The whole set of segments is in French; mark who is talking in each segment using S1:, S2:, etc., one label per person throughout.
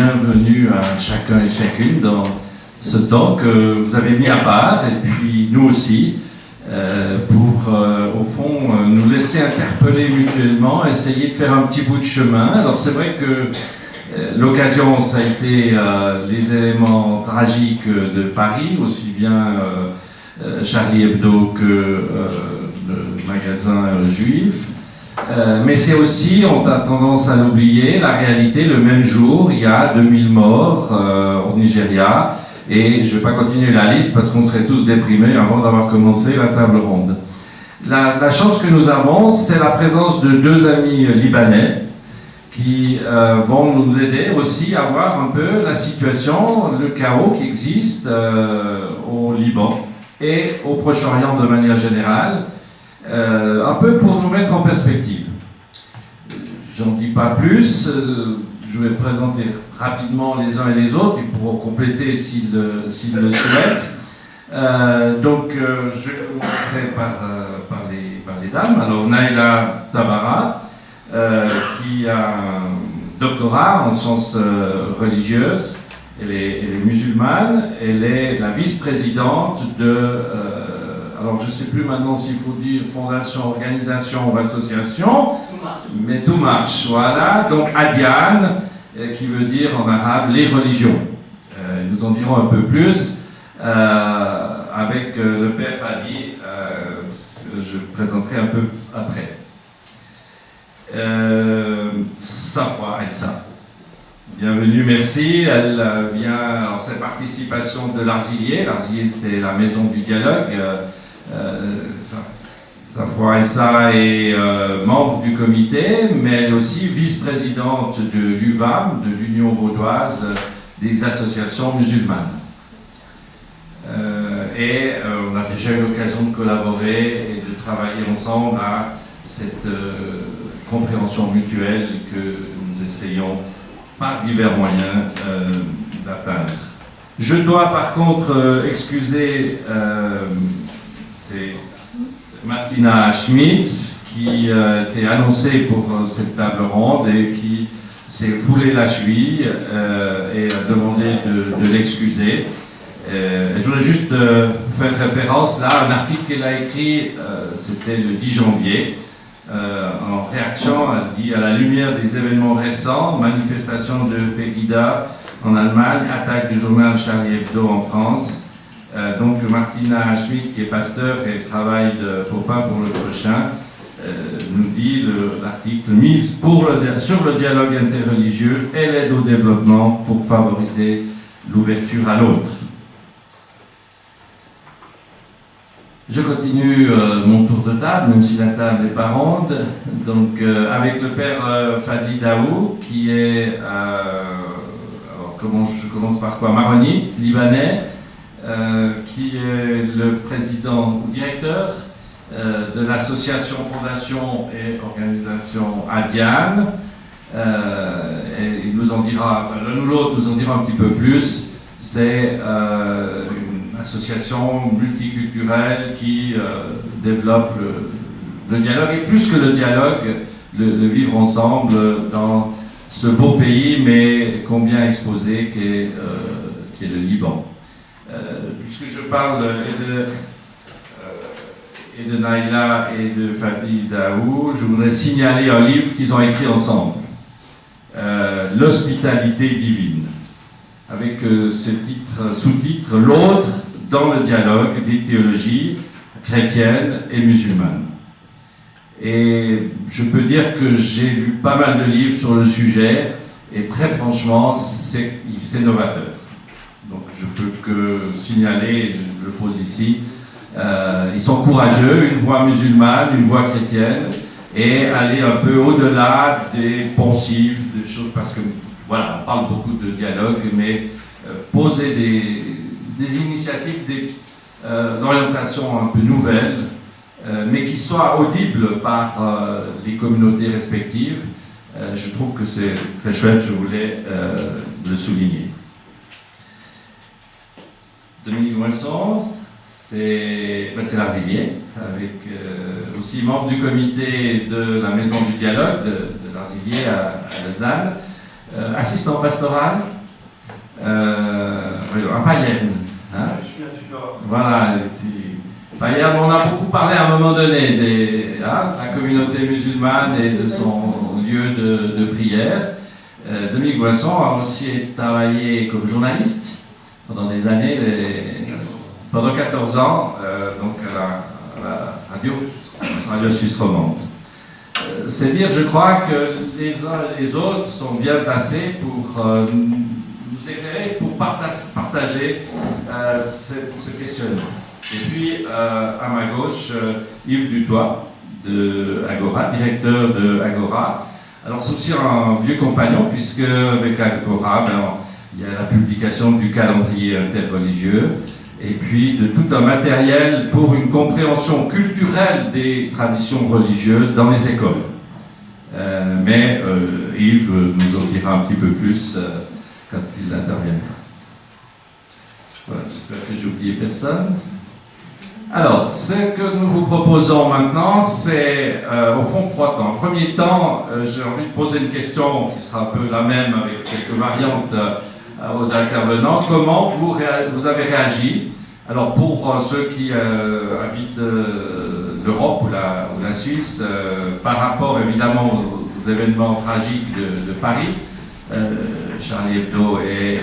S1: bienvenue à chacun et chacune dans ce temps que vous avez mis à part, et puis nous aussi, pour, au fond, nous laisser interpeller mutuellement, essayer de faire un petit bout de chemin. Alors c'est vrai que l'occasion, ça a été les éléments tragiques de Paris, aussi bien Charlie Hebdo que le magasin juif. Mais c'est aussi, on a tendance à l'oublier, la réalité, le même jour, il y a 2000 morts au Nigeria. Et je ne vais pas continuer la liste parce qu'on serait tous déprimés avant d'avoir commencé la table ronde. La chance que nous avons, c'est la présence de deux amis libanais qui vont nous aider aussi à voir un peu la situation, le chaos qui existe au Liban et au Proche-Orient de manière générale, un peu pour nous mettre en perspective. J'en dis pas plus, je vais présenter rapidement les uns et les autres, ils pourront compléter s'ils le souhaitent. Donc je commencerai par les dames. Alors Naïla Tabara, qui a un doctorat en sciences religieuses, elle est musulmane, elle est la vice-présidente de, alors je ne sais plus maintenant s'il faut dire fondation, organisation ou association, mais tout marche, voilà, donc Adiane, qui veut dire en arabe les religions. Ils nous en diront un peu plus avec le père Fadi, je présenterai un peu après. Safwa Aïssa. Bienvenue, merci. Elle vient, alors cette participation de l'Arzilier. L'Arzilier, c'est la maison du dialogue. Safwa Aïssa est membre du comité, mais elle est aussi vice-présidente de l'UVAM, de l'Union vaudoise des associations musulmanes. On a déjà eu l'occasion de collaborer et de travailler ensemble à cette compréhension mutuelle que nous essayons par divers moyens d'atteindre. Je dois par contre excuser c'est Martina Schmidt qui était annoncée pour cette table ronde et qui s'est foulée la cheville et a demandé de l'excuser. Je voudrais juste faire référence là à un article qu'elle a écrit, c'était le 10 janvier. En réaction, elle dit à la lumière des événements récents, manifestation de Pegida en Allemagne, attaque du journal Charlie Hebdo en France. Donc Martina Schmidt, qui est pasteur et travaille pour Pain pour le prochain, nous dit l'article mise sur le dialogue interreligieux et l'aide au développement pour favoriser l'ouverture à l'autre. Je continue mon tour de table, même si la table n'est pas ronde. Donc, avec le père Fadi Daou, qui est, alors je commence par quoi, maronite, libanais, qui est le président ou directeur de l'association, fondation et organisation Adiane. Et il nous en dira, enfin, l'un ou l'autre nous en dira un petit peu plus. C'est une association multiculturelle qui développe le dialogue, et plus que le dialogue, le vivre ensemble dans ce beau pays, mais combien exposé qu'est le Liban. Puisque je parle et de Naïla et de Fadi Daou, je voudrais signaler un livre qu'ils ont écrit ensemble, L'hospitalité divine, avec ce sous-titre, l'autre dans le dialogue des théologies chrétiennes et musulmanes. Et je peux dire que j'ai lu pas mal de livres sur le sujet, et très franchement, c'est novateur. Donc je peux que signaler, je le pose ici, ils sont courageux, une voix musulmane, une voix chrétienne, et aller un peu au-delà des poncifs, des choses, parce que voilà, on parle beaucoup de dialogue, mais poser des initiatives d'orientation un peu nouvelles, mais qui soient audibles par les communautés respectives. Je trouve que c'est très chouette, je voulais le souligner. Dominique Moisson, c'est l'Arzilier, avec aussi membre du comité de la Maison du Dialogue de l'Arzilier à Lausanne, assistant pastoral, à Payerne. Hein? Voilà. Payerne, on a beaucoup parlé à un moment donné de la communauté musulmane et de son lieu de prière. Dominique Boisson a aussi travaillé comme journaliste pendant des années, pendant 14 ans, donc à la radio suisse romande. C'est dire, je crois, que les uns et les autres sont bien placés pour nous éclairer, pour partager ce questionnement. Et puis, à ma gauche, Yves Dutoit, de Agora, directeur de Agora. Alors, c'est aussi un vieux compagnon, puisque avec Agora, il y a la publication du calendrier interreligieux, et puis de tout un matériel pour une compréhension culturelle des traditions religieuses dans les écoles. Mais Yves nous en dira un petit peu plus quand il interviendra. Voilà, j'espère que j'ai oublié personne. Alors, ce que nous vous proposons maintenant, c'est au fond 3 temps. En premier temps, j'ai envie de poser une question qui sera un peu la même avec quelques variantes aux intervenants. Comment vous avez réagi? Alors, pour ceux qui habitent l'Europe ou la Suisse, par rapport évidemment aux événements tragiques de Paris, Charlie Hebdo et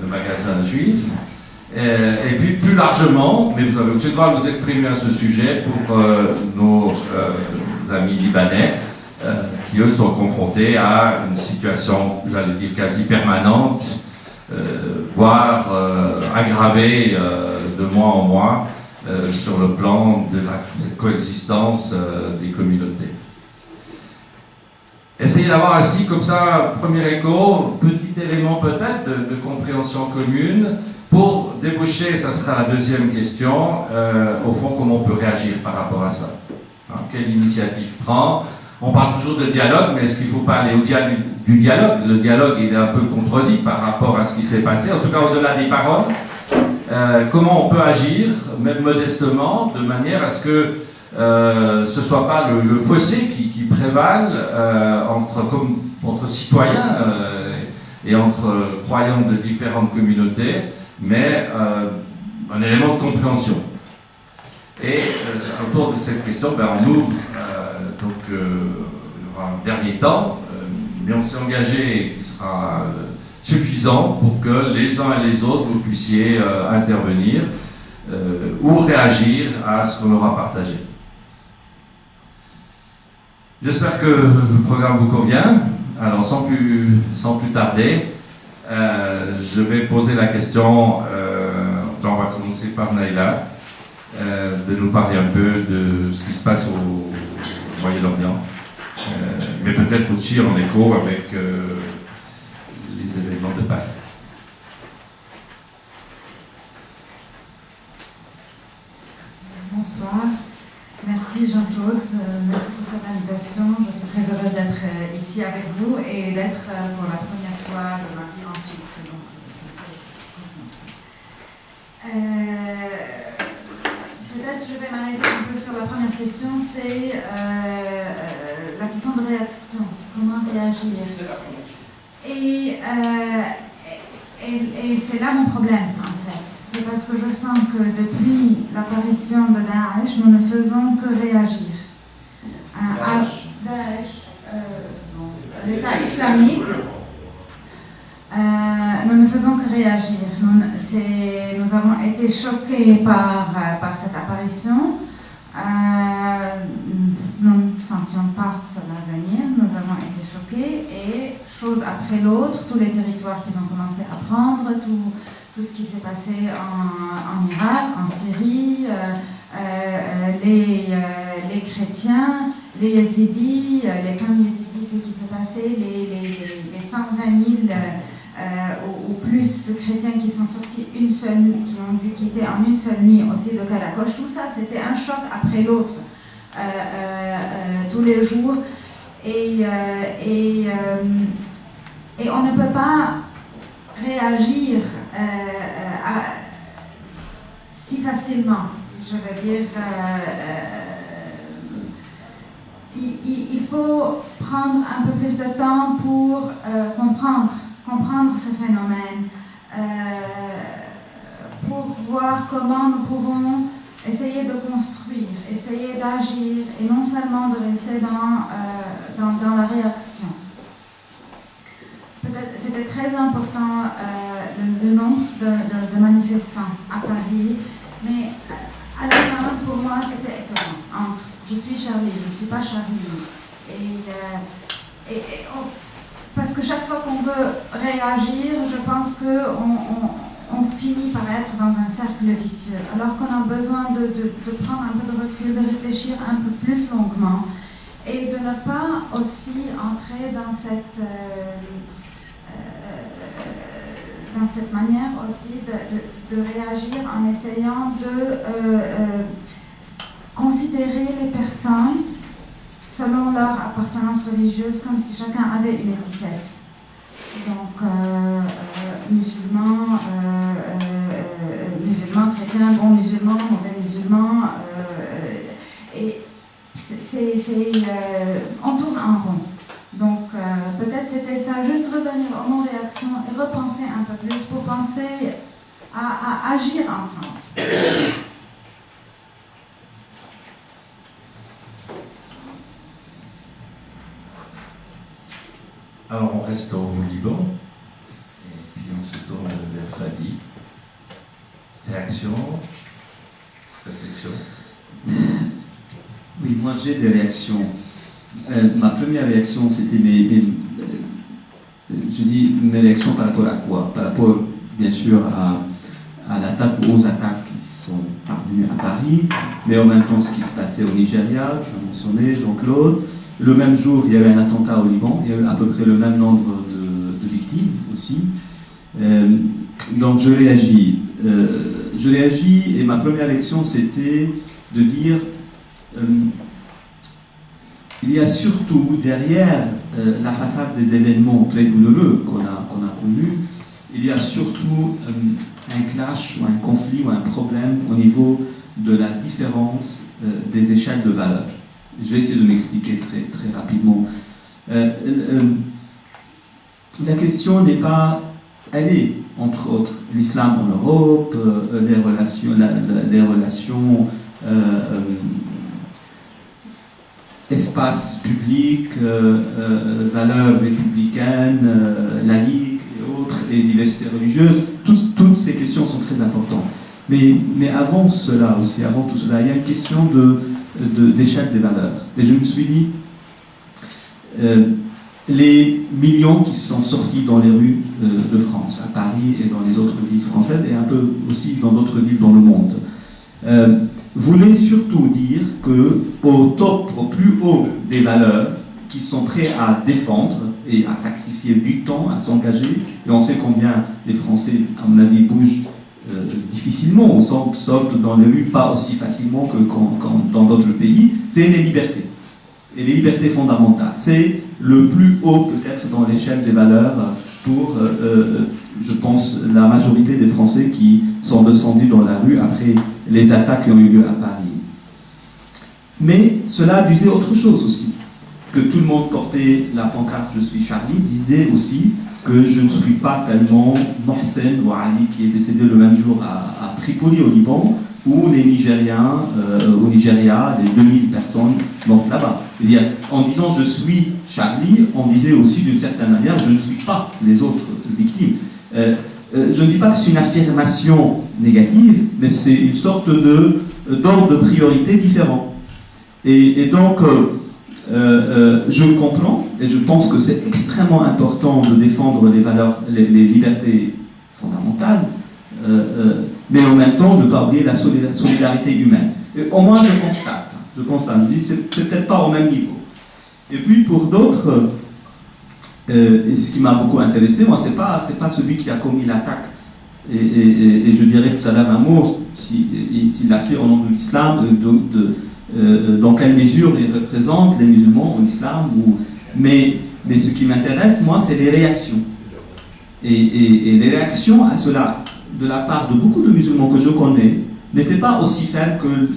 S1: le magasin juif. Et puis plus largement, mais vous avez aussi le droit de vous exprimer à ce sujet pour nos amis libanais qui eux sont confrontés à une situation, j'allais dire, quasi permanente, voire aggravée de mois en mois sur le plan de cette coexistence des communautés. Essayez d'avoir ainsi, comme ça, premier écho, petit élément peut-être de compréhension commune, pour déboucher, ça sera la deuxième question, au fond, comment on peut réagir par rapport à ça. Hein, quelle initiative prend? On parle toujours de dialogue, mais est-ce qu'il ne faut pas aller au-delà du dialogue? Le dialogue, il est un peu contredit par rapport à ce qui s'est passé, en tout cas au-delà des paroles. Comment on peut agir, même modestement, de manière à ce que ce ne soit pas le fossé qui prévale entre citoyens et entre croyants de différentes communautés, mais un élément de compréhension. Et autour de cette question, on ouvre il y aura un dernier temps, mais on s'est engagé qui sera suffisant pour que les uns et les autres vous puissiez intervenir ou réagir à ce qu'on aura partagé. J'espère que le programme vous convient. Alors sans plus tarder, je vais poser la question, on va commencer par Naïla, de nous parler un peu de ce qui se passe au Moyen-Orient, mais peut-être aussi en écho avec les événements de Pâques.
S2: Bonsoir. Merci Jean-Claude, merci pour cette invitation. Je suis très heureuse d'être ici avec vous et d'être pour la première fois de ma vie en Suisse. Donc, peut-être je vais m'arrêter un peu sur la première question, c'est la question de réaction. Comment réagir? Et c'est là mon problème en fait. C'est parce que je sens que depuis l'apparition de Daesh, nous ne faisons que réagir. L'État islamique, nous ne faisons que réagir. Nous avons été choqués par cette apparition. Nous ne sentions pas cela venir. Nous avons été choqués et, chose après l'autre, tous les territoires qu'ils ont commencé à prendre, tout ce qui s'est passé en Irak, en Syrie, les chrétiens, les yézidis, les femmes yézidis, ce qui s'est passé, les 120 000 ou plus chrétiens qui sont sortis qui ont dû quitter en une seule nuit aussi de Karakoche, tout ça c'était un choc après l'autre, tous les jours, et on ne peut pas réagir si facilement. Je veux dire, il faut prendre un peu plus de temps pour comprendre ce phénomène, pour voir comment nous pouvons essayer de construire, essayer d'agir et non seulement de rester dans la réaction. Peut-être c'était très important le nombre de manifestants à Paris, mais à la fin, pour moi, c'était écœurant. Entre je suis Charlie, je ne suis pas Charlie. Parce que chaque fois qu'on veut réagir, je pense qu'on finit par être dans un cercle vicieux, alors qu'on a besoin de prendre un peu de recul, de réfléchir un peu plus longuement et de ne pas aussi entrer dans cette manière aussi de réagir en essayant de considérer les personnes selon leur appartenance religieuse comme si chacun avait une étiquette. Donc, musulman, chrétien, bon musulman, mauvais musulman. Et on tourne en rond. Donc, peut-être c'était ça, juste revenir au non-réaction et repenser un peu plus pour penser à agir ensemble.
S1: Alors, on reste au Liban, et puis on se tourne vers Fadi. Réaction, réflexion.
S3: Oui, moi j'ai des réactions. Ma première réaction, c'était je dis mes réactions par rapport à quoi? Par rapport, bien sûr, à l'attaque, aux attaques qui sont parvenues à Paris, mais en même temps ce qui se passait au Nigeria, tu as mentionné, Jean-Claude. Le même jour, il y avait un attentat au Liban, il y a eu à peu près le même nombre de victimes aussi. Donc je réagis. Et ma première réaction, c'était de dire il y a surtout derrière la façade des événements très douloureux qu'on a connus, il y a surtout un clash ou un conflit ou un problème au niveau de la différence des échelles de valeur. Je vais essayer de m'expliquer très, très rapidement. La question n'est pas, elle est, entre autres, l'islam en Europe, les relations espace public, valeurs républicaines, laïques et autres, et diversité religieuse, toutes ces questions sont très importantes. Mais avant cela aussi, avant tout cela, il y a une question d'échelle des valeurs. Et je me suis dit, les millions qui sont sortis dans les rues de France, à Paris et dans les autres villes françaises, et un peu aussi dans d'autres villes dans le monde, voulaient surtout dire qu'au top, au plus haut des valeurs, qui sont prêts à défendre et à sacrifier du temps, à s'engager, et on sait combien les Français, à mon avis, bougent difficilement, sortent dans les rues pas aussi facilement que dans d'autres pays, c'est les libertés. Et les libertés fondamentales. C'est le plus haut peut-être dans l'échelle des valeurs pour, je pense, la majorité des Français qui sont descendus dans la rue après les attaques qui ont eu lieu à Paris. Mais cela disait autre chose aussi. Que tout le monde portait la pancarte « Je suis Charlie » disait aussi que je ne suis pas tellement Mohsen ou Ali qui est décédé le même jour à Tripoli au Liban, où les Nigériens, au Nigeria, les 2000 personnes mortes là-bas. C'est-à-dire, en disant « je suis Charlie », on disait aussi d'une certaine manière « je ne suis pas les autres victimes ». Je ne dis pas que c'est une affirmation négative, mais c'est une sorte d'ordre de priorité différent. Et donc, je comprends, et je pense que c'est extrêmement important de défendre les valeurs, les libertés fondamentales, mais en même temps, ne pas oublier la solidarité humaine. Et au moins, je constate, je dis, c'est peut-être pas au même niveau. Et puis, pour d'autres, et ce qui m'a beaucoup intéressé, moi, c'est pas celui qui a commis l'attaque, et je dirais tout à l'heure un mot, s'il l'a fait au nom de l'islam, dans quelle mesure il représente les musulmans en islam, mais ce qui m'intéresse, moi, c'est les réactions. Et les réactions à cela, de la part de beaucoup de musulmans que je connais, n'étaient pas aussi faibles que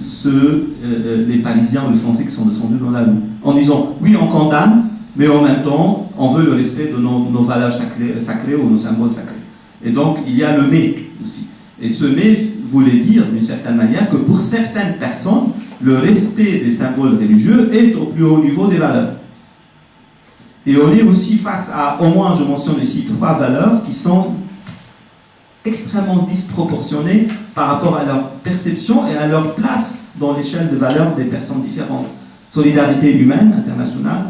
S3: les Parisiens ou les Français qui sont descendus dans la rue. En disant, oui, on condamne, mais en même temps, on veut le respect de nos valeurs sacrées ou nos symboles sacrés. Et donc, il y a le mais aussi. Et ce mais voulait dire, d'une certaine manière, que pour certaines personnes, le respect des symboles religieux est au plus haut niveau des valeurs. Et on est aussi face à, au moins je mentionne ici 3 valeurs qui sont extrêmement disproportionnées par rapport à leur perception et à leur place dans l'échelle de valeurs des personnes différentes. Solidarité humaine, internationale,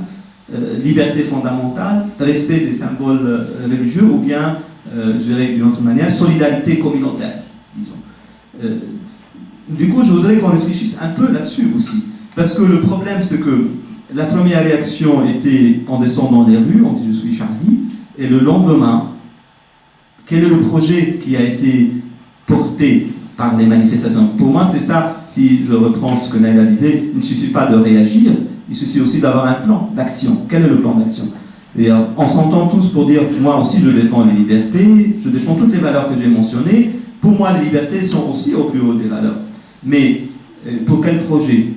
S3: liberté fondamentale, respect des symboles religieux, ou bien, je dirais d'une autre manière, solidarité communautaire, disons. Du coup, je voudrais qu'on réfléchisse un peu là-dessus aussi. Parce que le problème, c'est que la première réaction était on descend dans les rues, on dit je suis Charlie, et le lendemain, quel est le projet qui a été porté par les manifestations? Pour moi, c'est ça, si je reprends ce que Naïla disait, il ne suffit pas de réagir, il suffit aussi d'avoir un plan d'action. Quel est le plan d'action? Et on s'entend tous pour dire, moi aussi je défends les libertés, je défends toutes les valeurs que j'ai mentionnées. Pour moi, les libertés sont aussi au plus haut des valeurs. Mais pour quel projet?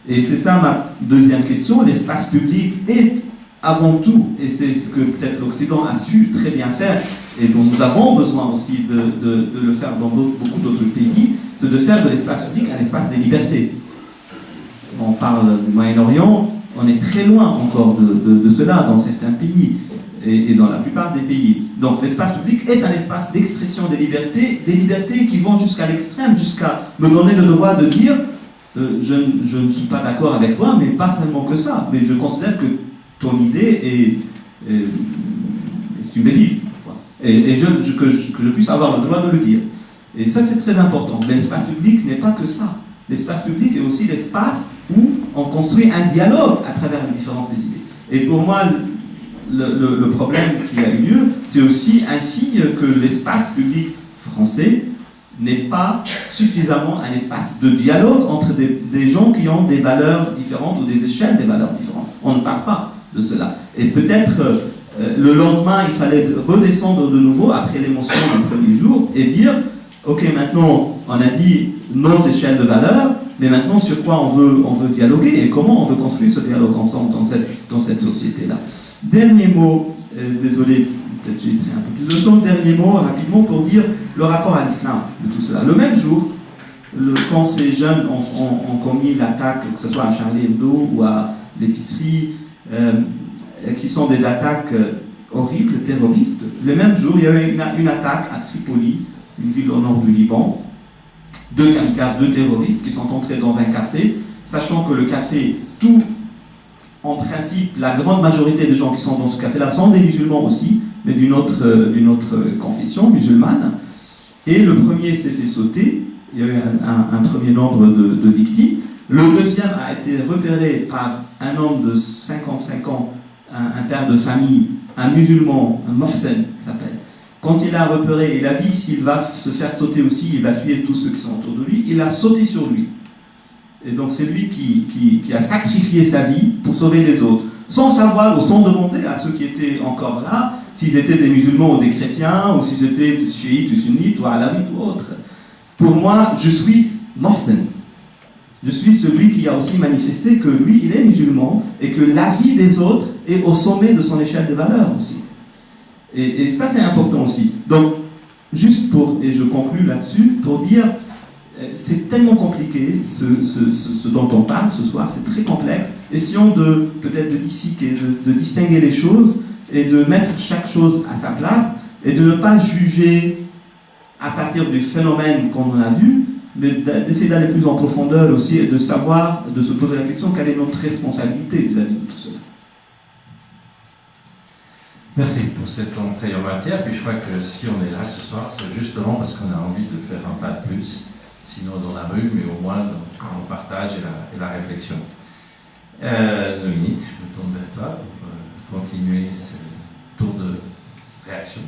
S3: Et c'est ça ma deuxième question. L'espace public est avant tout, et c'est ce que peut-être l'Occident a su très bien faire, et dont nous avons besoin aussi de le faire dans beaucoup d'autres pays, c'est de faire de l'espace public un espace des libertés. On parle du Moyen-Orient, on est très loin encore de cela dans certains pays, et dans la plupart des pays. Donc l'espace public est un espace d'expression des libertés qui vont jusqu'à l'extrême, jusqu'à me donner le droit de dire je ne suis pas d'accord avec toi, mais pas seulement que ça, mais je considère que ton idée est une bêtise. Et que je puisse avoir le droit de le dire. Et ça, c'est très important. Mais l'espace public n'est pas que ça. L'espace public est aussi l'espace où on construit un dialogue à travers les différences des idées. Et pour moi, le problème qui a eu lieu, c'est aussi un signe que l'espace public français n'est pas suffisamment un espace de dialogue entre des gens qui ont des valeurs différentes ou des échelles des valeurs différentes. On ne parle pas de cela. Et peut-être le lendemain, il fallait redescendre de nouveau après l'émotion du premier jour et dire, ok, maintenant on a dit nos échelles de valeurs, mais maintenant sur quoi on veut dialoguer et comment on veut construire ce dialogue ensemble dans cette société-là. Dernier mot, désolé, peut-être j'ai pris un peu plus de temps, dernier mot rapidement pour dire le rapport à l'islam de tout cela. Le même jour, quand ces jeunes ont commis l'attaque, que ce soit à Charlie Hebdo ou à l'épicerie, qui sont des attaques horribles, terroristes, le même jour, il y a eu une attaque à Tripoli, une ville au nord du Liban, 2 kamikazes, 2 terroristes qui sont entrés dans un café, sachant que le café, en principe, la grande majorité des gens qui sont dans ce café-là sont des musulmans aussi, mais d'une autre confession musulmane. Et le premier s'est fait sauter, il y a eu un premier nombre de victimes. Le deuxième a été repéré par un homme de 55 ans, un père de famille, un musulman, un Mohsen s'appelle. Quand il a repéré, il a dit s'il va se faire sauter aussi, il va tuer tous ceux qui sont autour de lui, il a sauté sur lui. Et donc c'est lui qui a sacrifié sa vie pour sauver les autres, sans savoir ou sans demander à ceux qui étaient encore là s'ils étaient des musulmans ou des chrétiens, ou s'ils étaient des chiites ou sunnites ou alawites ou autres. Pour moi, je suis Mohsen. Je suis celui qui a aussi manifesté que lui, il est musulman et que la vie des autres est au sommet de son échelle de valeurs aussi. Et ça, c'est important aussi. Donc, juste et je conclue là-dessus, pour dire, c'est tellement compliqué ce dont on parle ce soir, c'est très complexe. Essayons peut-être de disséquer, de distinguer les choses et de mettre chaque chose à sa place et de ne pas juger à partir du phénomène qu'on a vu, mais d'essayer d'aller plus en profondeur aussi et de savoir, de se poser la question quelle est notre responsabilité vis-à-vis de tout cela.
S1: Merci pour cette entrée en matière. Puis je crois que si on est là ce soir, c'est justement parce qu'on a envie de faire un pas de plus, sinon dans la rue, mais au moins dans le partage et la réflexion. Dominique, je me tourne vers toi pour continuer ce tour de réaction.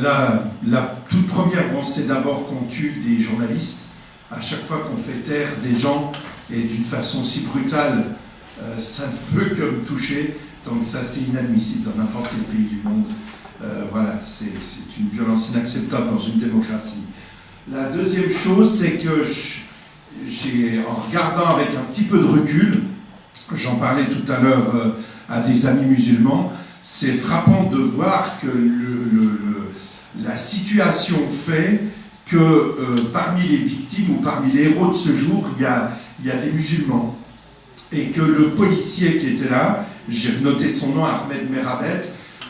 S4: La toute première, c'est d'abord qu'on tue des journalistes. À chaque fois qu'on fait taire des gens, et d'une façon si brutale, ça ne peut que me toucher. Donc ça, c'est inadmissible dans n'importe quel pays du monde. Voilà, c'est une violence inacceptable dans une démocratie. La deuxième chose, c'est que en regardant avec un petit peu de recul, j'en parlais tout à l'heure à des amis musulmans, c'est frappant de voir que la situation fait que parmi les victimes ou parmi les héros de ce jour, il y a des musulmans. Et que le policier qui était là, j'ai noté son nom, Ahmed Merabet,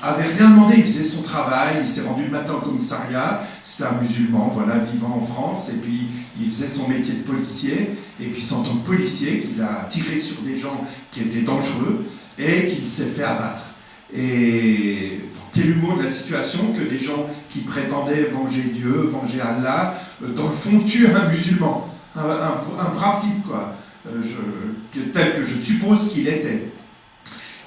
S4: avait rien demandé, il faisait son travail, il s'est rendu le matin au commissariat, c'était un musulman, voilà, vivant en France, et puis il faisait son métier de policier, et puis c'est en tant que policier qu'il a tiré sur des gens qui étaient dangereux, et qu'il s'est fait abattre. Et quel humour de la situation que des gens qui prétendaient venger Dieu, venger Allah, dans le fond tuent un musulman, un brave type, quoi, tel que je suppose qu'il était.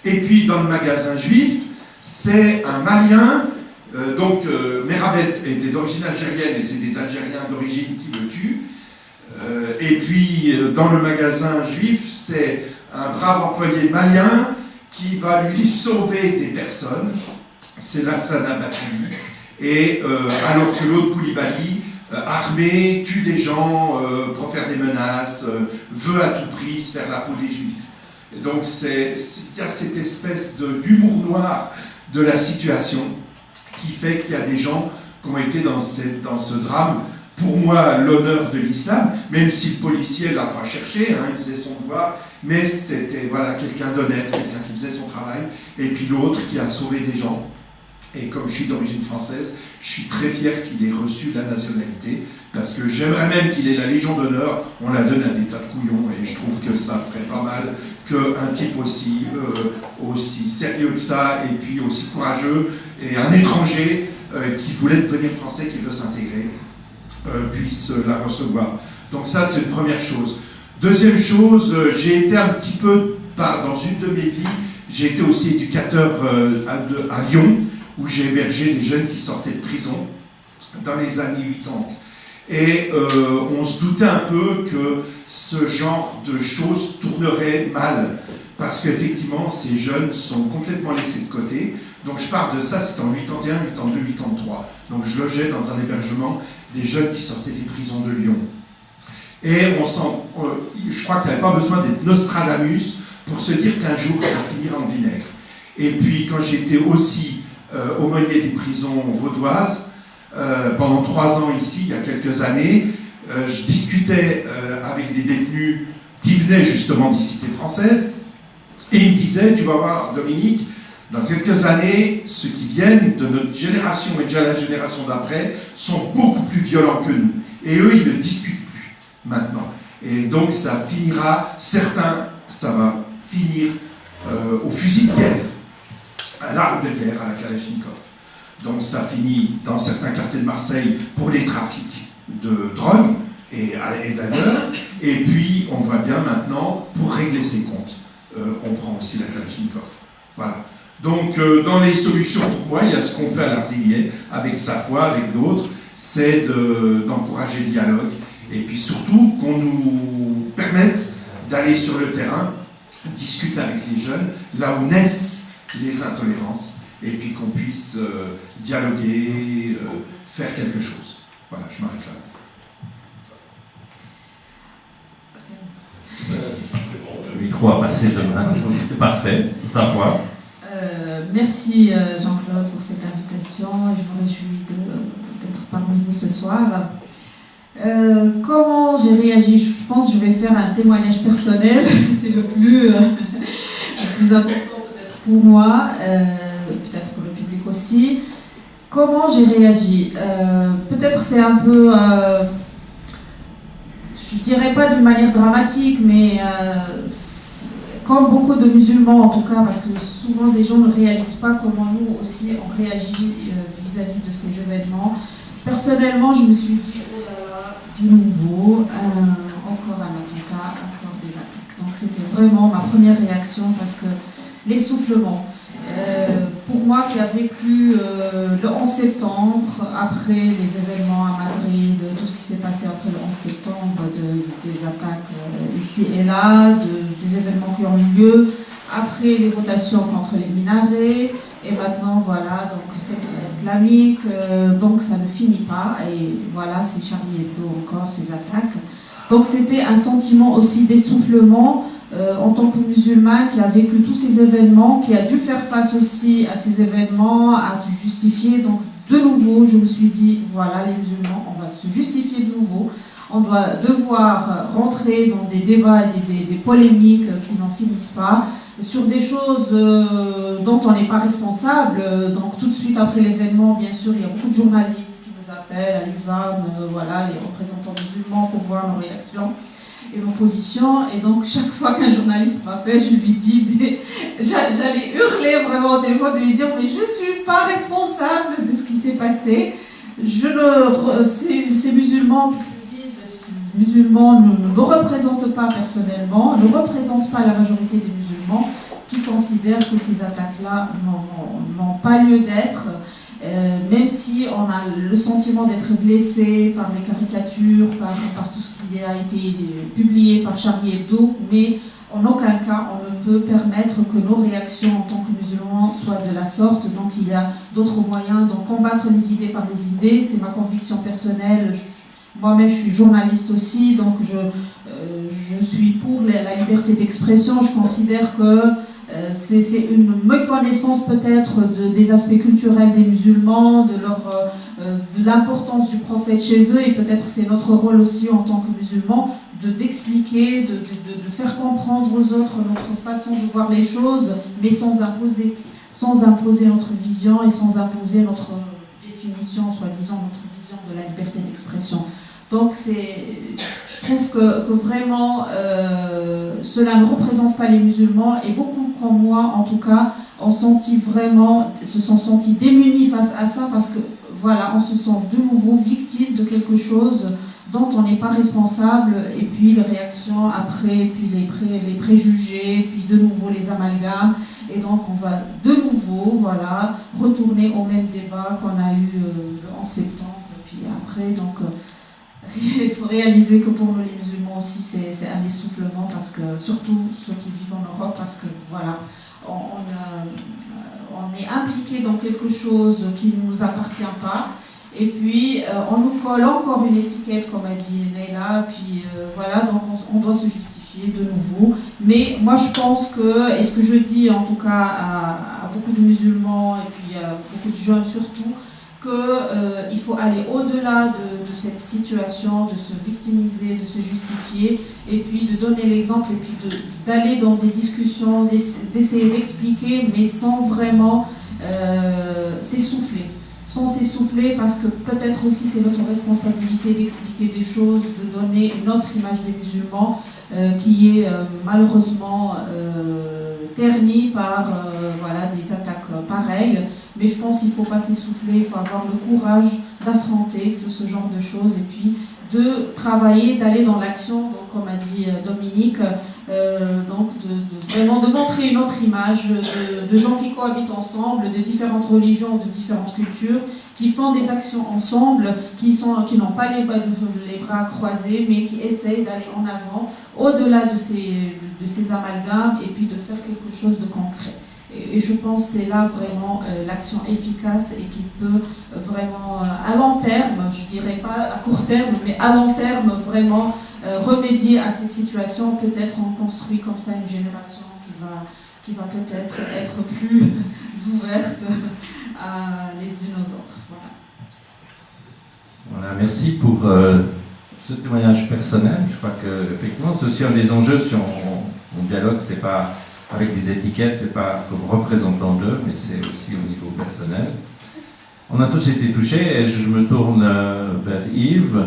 S4: Et puis dans le magasin juif, c'est un Malien, Merabet était d'origine algérienne et c'est des Algériens d'origine qui le tuent. Et puis dans le magasin juif, c'est un brave employé malien qui va lui sauver des personnes. C'est Lassana Batumi. Et alors que l'autre Koulibaly, armé, tue des gens, profère des menaces, veut à tout prix se faire la peau des juifs. Et donc il y a cette espèce d'humour noir de la situation qui fait qu'il y a des gens qui ont été dans ce drame, pour moi, l'honneur de l'islam, même si le policier ne l'a pas cherché, il faisait son devoir, mais c'était quelqu'un d'honnête, quelqu'un qui faisait son travail, et puis l'autre qui a sauvé des gens. Et comme je suis d'origine française, je suis très fier qu'il ait reçu la nationalité, parce que j'aimerais même qu'il ait la Légion d'honneur. On la donne à des tas de couillons, et je trouve que ça ferait pas mal qu'un type aussi sérieux que ça, et puis aussi courageux, et un étranger qui voulait devenir français, qui veut s'intégrer, puisse la recevoir. Donc ça, c'est une première chose. Deuxième chose, j'ai été un petit peu, dans une de mes vies, j'ai été aussi éducateur à Lyon, où j'ai hébergé des jeunes qui sortaient de prison dans les années 80. Et on se doutait un peu que ce genre de choses tournerait mal, parce qu'effectivement, ces jeunes sont complètement laissés de côté. Donc je parle de ça, c'était en 81, 82, 83. Donc je logeais dans un hébergement des jeunes qui sortaient des prisons de Lyon. Et je crois qu'il n'y avait pas besoin d'être Nostradamus pour se dire qu'un jour, ça finira en vinaigre. Et puis, quand j'étais aussi aumônier des prisons vaudoises, pendant 3 ans ici, il y a quelques années, je discutais avec des détenus qui venaient justement des cités françaises, et ils me disaient, tu vas voir, Dominique, dans quelques années, ceux qui viennent de notre génération et déjà la génération d'après sont beaucoup plus violents que nous. Et eux, ils ne discutent plus maintenant. Et donc, ça finira, ça va finir au fusil de guerre, à l'arme de guerre, à la Kalachnikov. Donc ça finit dans certains quartiers de Marseille pour les trafics de drogue et d'ailleurs. Et puis on va bien maintenant pour régler ses comptes. On prend aussi la Kalachnikov. Voilà. Donc dans les solutions pour moi, il y a ce qu'on fait à l'Arzilier, avec sa foi, avec d'autres, c'est d'encourager le dialogue. Et puis surtout qu'on nous permette d'aller sur le terrain, discuter avec les jeunes, là où naissent les intolérances, et puis qu'on puisse dialoguer, faire quelque chose. Voilà, je m'arrête là.
S1: Le micro a passé demain, donc c'est parfait, sa voix.
S5: Merci Jean-Claude pour cette invitation, je me réjouis d'être parmi vous ce soir. Comment j'ai réagi? Je pense que je vais faire un témoignage personnel, c'est le plus important peut-être pour moi, peut-être pour le public aussi. Comment j'ai réagi? Peut-être c'est un peu, je dirais pas d'une manière dramatique, mais comme beaucoup de musulmans en tout cas, parce que souvent des gens ne réalisent pas comment nous aussi on réagit vis-à-vis de ces événements. Personnellement, je me suis dit, oh là là, du nouveau, encore un attentat, encore des attaques. Donc c'était vraiment ma première réaction parce que l'essoufflement. Pour moi qui a vécu le 11 septembre, après les événements à Madrid, tout ce qui s'est passé après le 11 septembre, des attaques ici et là, des événements qui ont eu lieu, après les votations contre les minarets, et maintenant voilà, donc c'est islamique, donc ça ne finit pas, et voilà, c'est Charlie Hebdo encore, ces attaques. Donc c'était un sentiment aussi d'essoufflement en tant que musulman qui a vécu tous ces événements, qui a dû faire face aussi à ces événements, à se justifier, donc de nouveau, je me suis dit, voilà, les musulmans, on va se justifier de nouveau. On doit devoir rentrer dans des débats et des polémiques qui n'en finissent pas, sur des choses dont on n'est pas responsable. Donc tout de suite après l'événement, bien sûr, il y a beaucoup de journalistes qui nous appellent à l'UVAM, voilà, les représentants musulmans pour voir nos réactions et nos positions. Et donc chaque fois qu'un journaliste m'appelle, je lui dis, j'allais hurler vraiment au téléphone, de lui dire, mais je ne suis pas responsable de ce qui s'est passé. Ces musulmans ne me représentent pas personnellement, ne représentent pas la majorité des musulmans qui considèrent que ces attaques-là n'ont pas lieu d'être, même si on a le sentiment d'être blessé par les caricatures, par tout ce qui a été publié par Charlie Hebdo, mais en aucun cas on ne peut permettre que nos réactions en tant que musulmans soient de la sorte. Donc il y a d'autres moyens, donc combattre les idées par les idées, c'est ma conviction personnelle. Moi-même, je suis journaliste aussi, donc je suis pour la liberté d'expression. Je considère que c'est une méconnaissance peut-être des aspects culturels des musulmans, de l'importance du prophète chez eux, et peut-être c'est notre rôle aussi en tant que musulmans d'expliquer, de faire comprendre aux autres notre façon de voir les choses, mais sans imposer notre vision et sans imposer notre définition, soi-disant notre vision de la liberté d'expression. Donc je trouve que vraiment cela ne représente pas les musulmans, et beaucoup comme moi en tout cas se sont sentis démunis face à ça, parce que voilà, on se sent de nouveau victime de quelque chose dont on n'est pas responsable, et puis les réactions après, puis les préjugés, puis de nouveau les amalgames, et donc on va de nouveau retourner au même débat qu'on a eu le 11 septembre, puis après, donc il faut réaliser que pour nous les musulmans aussi c'est un essoufflement, parce que surtout ceux qui vivent en Europe, parce que voilà, on est impliqué dans quelque chose qui ne nous appartient pas, et puis on nous colle encore une étiquette, comme a dit Leila, puis voilà, donc on doit se justifier de nouveau. Mais moi je pense que, et ce que je dis en tout cas à beaucoup de musulmans, et puis à beaucoup de jeunes surtout, qu'il faut aller au-delà de cette situation, de se victimiser, de se justifier, et puis de donner l'exemple, et puis d'aller dans des discussions, d'essayer d'expliquer, mais sans vraiment s'essouffler. Sans s'essouffler, parce que peut-être aussi c'est notre responsabilité d'expliquer des choses, de donner une autre image des musulmans qui est malheureusement ternie par des attaques pareilles. Mais je pense qu'il ne faut pas s'essouffler, il faut avoir le courage d'affronter ce genre de choses, et puis de travailler, d'aller dans l'action, donc comme a dit Dominique, donc vraiment de montrer une autre image de gens qui cohabitent ensemble, de différentes religions, de différentes cultures, qui font des actions ensemble, qui n'ont pas les bras croisés, mais qui essayent d'aller en avant, au-delà de ces amalgames, et puis de faire quelque chose de concret. Et je pense que c'est là vraiment l'action efficace, et qui peut vraiment, à long terme, je dirais pas à court terme, mais à long terme, vraiment remédier à cette situation. Peut-être on construit comme ça une génération qui va peut-être être plus ouverte les unes aux autres.
S1: Voilà, merci pour ce témoignage personnel. Je crois que effectivement, c'est aussi un des enjeux si on dialogue, c'est pas avec des étiquettes, c'est pas comme représentant d'eux, mais c'est aussi au niveau personnel. On a tous été touchés, et je me tourne vers Yves,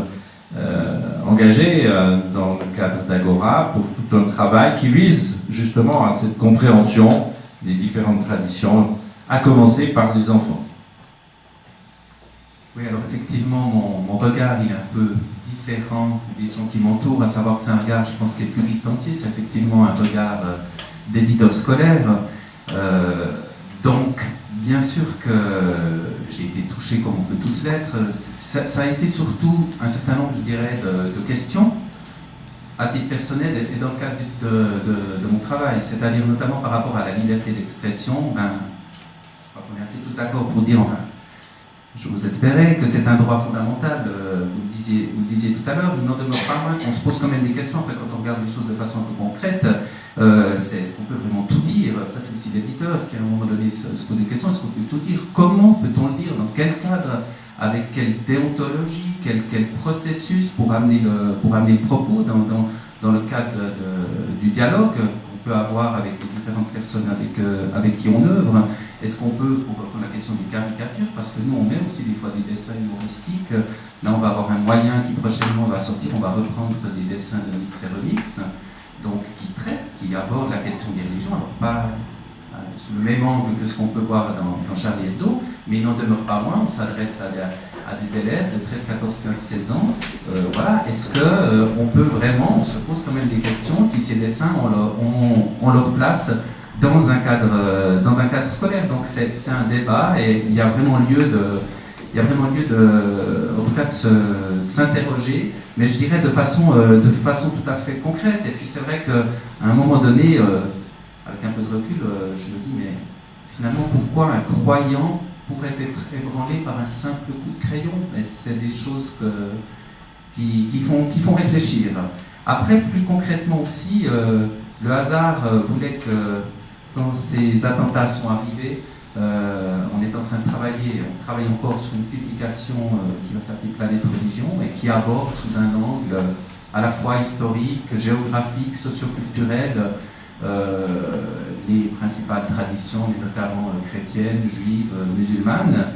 S1: engagé dans le cadre d'Agora pour tout un travail qui vise justement à cette compréhension des différentes traditions, à commencer par les enfants.
S6: Oui, alors effectivement, mon regard il est un peu différent des gens qui m'entourent, à savoir que c'est un regard, je pense, qui est plus distancié, c'est effectivement un regard d'éditeur scolaire. Donc, bien sûr que j'ai été touché comme on peut tous l'être. Ça a été surtout un certain nombre, je dirais, de questions à titre personnel et dans le cadre de mon travail, c'est-à-dire notamment par rapport à la liberté d'expression. Je crois qu'on est assez tous d'accord pour dire, enfin, je vous espérais que c'est un droit fondamental, vous le disiez tout à l'heure, il n'en demeure pas moins qu'on se pose quand même des questions, après quand on regarde les choses de façon un peu concrète, Est-ce qu'on peut vraiment tout dire? Ça, c'est aussi l'éditeur qui, à un moment donné, se pose des questions. Est-ce qu'on peut tout dire? Comment peut-on le dire? Dans quel cadre? Avec quelle déontologie? Quel processus pour amener le propos dans le cadre du dialogue qu'on peut avoir avec les différentes personnes avec qui on œuvre? Est-ce qu'on peut, pour reprendre la question des caricatures, parce que nous, on met aussi des fois des dessins humoristiques. Là, on va avoir un moyen qui prochainement va sortir. On va reprendre des dessins de Mix et Remix, donc qui aborde la question des religions, alors pas sous le même angle que ce qu'on peut voir dans Charlie Hebdo, mais il n'en demeure pas moins, on s'adresse à des élèves de 13, 14, 15, 16 ans. Voilà, est-ce qu'on peut vraiment, on se pose quand même des questions, si ces dessins ont leur place dans un cadre scolaire. Donc c'est un débat et il y a vraiment lieu en tout cas de s'interroger, mais je dirais de façon tout à fait concrète. Et puis c'est vrai qu'à un moment donné, avec un peu de recul, je me dis, mais finalement, pourquoi un croyant pourrait être ébranlé par un simple coup de crayon? Et c'est des choses qui font réfléchir. Après, plus concrètement aussi, le hasard voulait que, quand ces attentats sont arrivés, on est en train de on travaille encore sur une publication qui va s'appeler Planète Religion et qui aborde sous un angle à la fois historique, géographique, socioculturel, les principales traditions, mais notamment chrétiennes, juives, musulmanes,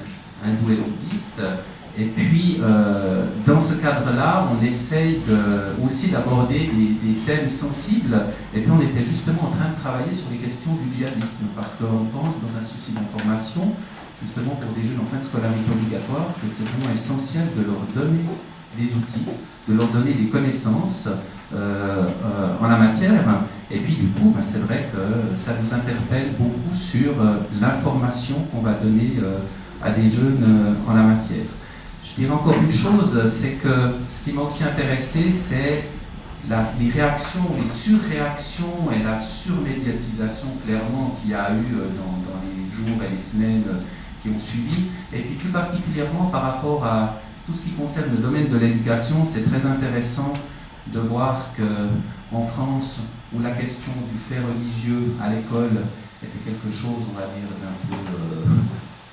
S6: hindoues et bouddhistes. Et puis, dans ce cadre-là, on essaye aussi d'aborder des thèmes sensibles. Et puis, on était justement en train de travailler sur les questions du djihadisme, parce qu'on pense, dans un souci d'information, justement pour des jeunes en fin de scolarité obligatoire, que c'est vraiment essentiel de leur donner des outils, de leur donner des connaissances en la matière. Et puis, du coup, c'est vrai que ça nous interpelle beaucoup sur l'information qu'on va donner à des jeunes en la matière. Je dirais encore une chose, c'est que ce qui m'a aussi intéressé, c'est les réactions, les surréactions et la surmédiatisation clairement qu'il y a eu dans les jours et les semaines qui ont suivi. Et puis plus particulièrement par rapport à tout ce qui concerne le domaine de l'éducation, c'est très intéressant de voir qu'en France, où la question du fait religieux à l'école était quelque chose, on va dire, d'un peu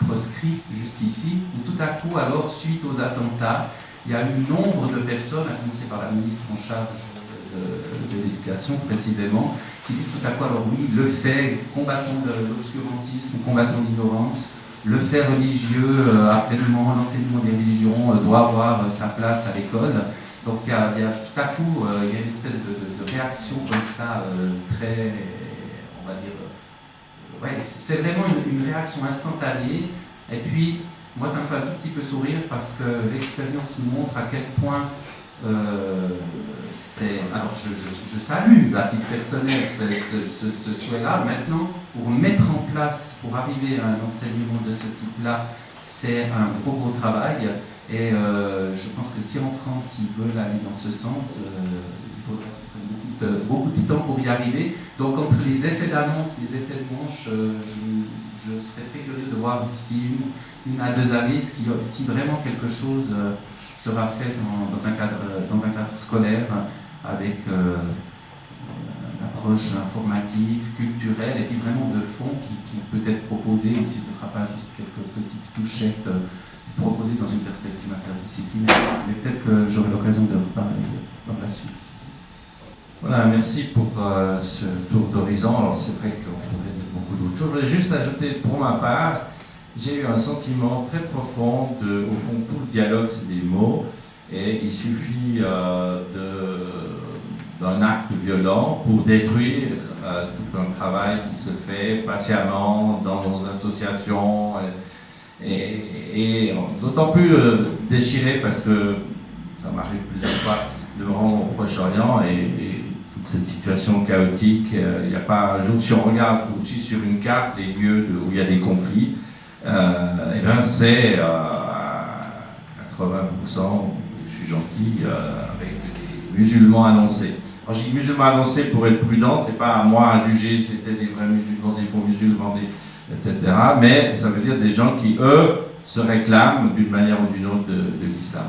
S6: proscrit jusqu'ici, où tout à coup, alors, suite aux attentats, il y a eu nombre de personnes, à commencer par la ministre en charge de l'éducation précisément, qui disent tout à coup, alors oui, le fait, combattons l'obscurantisme, combattons l'ignorance, le fait religieux, appleinement, l'enseignement des religions doit avoir sa place à l'école. Donc il y a tout à coup, il y a une espèce de réaction comme ça, très, on va dire, ouais, c'est vraiment une réaction instantanée. Et puis, moi ça me fait un tout petit peu sourire parce que l'expérience nous montre à quel point alors je salue à titre personnel ce souhait-là. Maintenant, pour mettre en place, pour arriver à un enseignement de ce type-là, c'est un gros travail. Et je pense que si en France ils veulent aller dans ce sens, il faudra beaucoup de temps pour y arriver. Donc entre les effets d'annonce, les effets de manche, je serais très curieux de voir d'ici une à 2 années si vraiment quelque chose sera fait dans un cadre scolaire avec une approche informatique, culturelle et puis vraiment de fond qui peut être proposé, ou si ce ne sera pas juste quelques petites touchettes proposées dans une perspective interdisciplinaire. Mais peut-être que j'aurai l'occasion de reparler dans la suite.
S1: Voilà, merci pour ce tour d'horizon. Alors c'est vrai qu'on pourrait dire beaucoup d'autres choses. Je voulais juste ajouter, pour ma part, j'ai eu un sentiment très profond au fond, tout le dialogue, c'est des mots, et il suffit d'un acte violent pour détruire tout un travail qui se fait patiemment dans nos associations, et d'autant plus déchiré parce que ça m'arrive plusieurs fois de me rendre au Proche-Orient et toute cette situation chaotique, il n'y a pas un jour, si on regarde aussi sur une carte les lieux où il y a des conflits, et bien c'est 80%, je suis gentil, avec des musulmans annoncés. Alors je dis musulmans annoncés pour être prudent, c'est pas à moi à juger si c'était des vrais musulmans, des faux musulmans, etc. Mais ça veut dire des gens qui, eux, se réclament d'une manière ou d'une autre de l'islam.